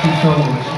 you so much.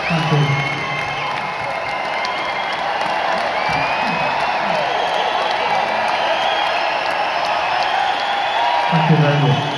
Thank you. Thank you very much.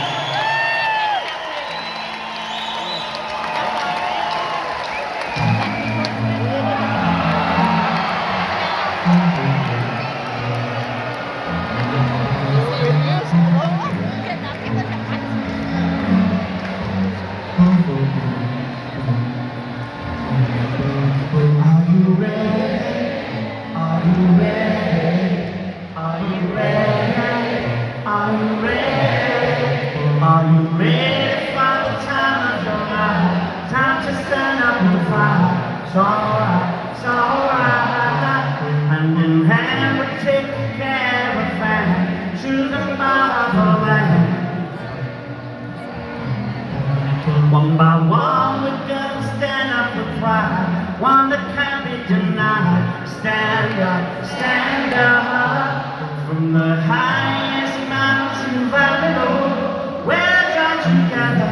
Are you ready for the time of your life? Time to stand up and fight. It's alright, it's alright. Hand in hand we're taking care of a family to the motherland. One by one we're gonna stand up with pride. One that can't be denied. Stand up from the highest mountain valley low. We're joined together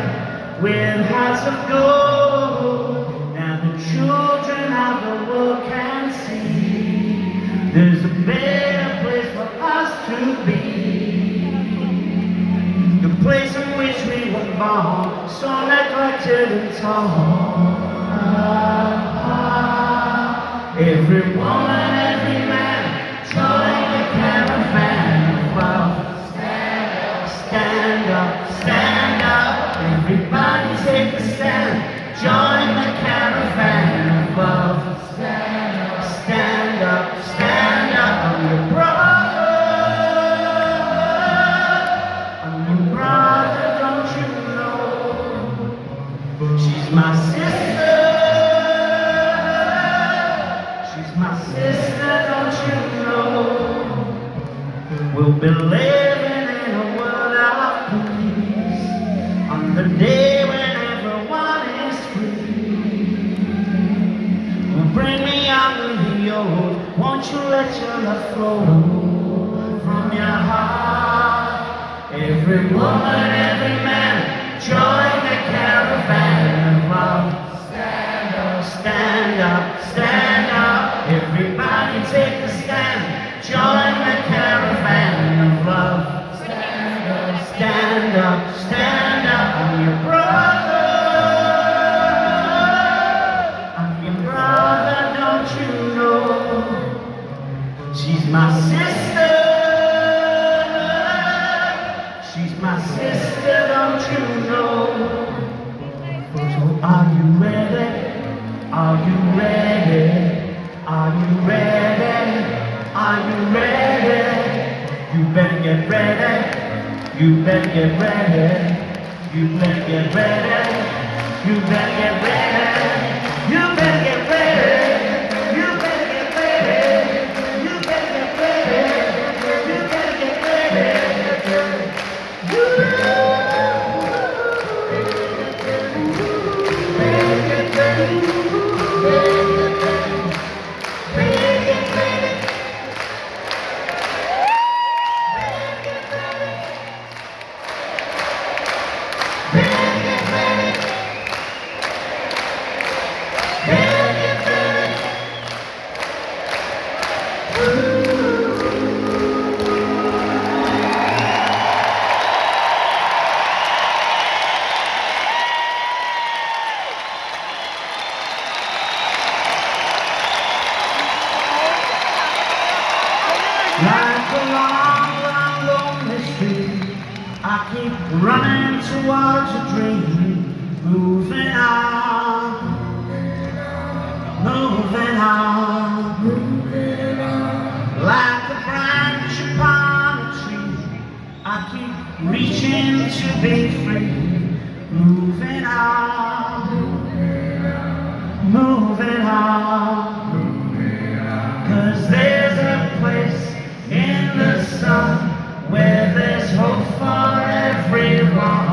with hearts of gold. Now the children of the world can see there's a better place for us to be. The place in which we were born, so neglected and torn. Every woman, every man, join the caravan of love. Stand up, stand up. Everybody take a stand. Join the caravan of love. Stand up, stand up. I'm your brother. I'm your brother, don't you know? She's my sister. She's my sister, don't you know? We'll be living in a world of peace on the day when everyone is free. Well, bring me young and the old. Won't you let your love flow from your heart? Every woman, every man, join the caravan of love. Stand up, stand up, stand up. Everybody take a stand. Join the caravan of love. Stand up, stand up, stand up. I'm your brother. I'm your brother, don't you know? She's my sister. She's my sister, don't you know? So are you ready? Are you ready? Are you ready? Are you ready? You better get ready. You better get ready. You better get ready. You better get ready. You better get ready. You better get ready. You better get ready. You better get ready. You better get ready. Like a long, long, lonely street, I keep running towards a dream. Moving on, moving on, moving on. Like a branch upon a tree, I keep reaching to be free. Moving on, moving on. 'Cause there's a place in the sun where there's hope for everyone,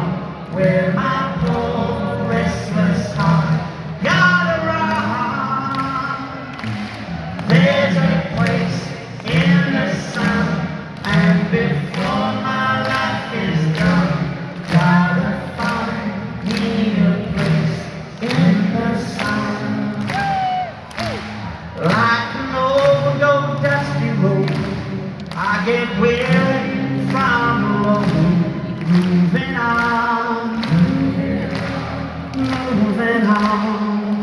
where my poor restless heart gotta run. There's a place in the sun, and before my life is done, gotta find me a place in the sun. Like an old dusty road, I get weary from the road. Moving on, moving on,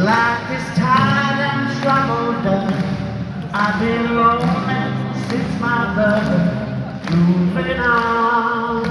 like this tired and troubled earth, I've been roaming since my birth. Moving on,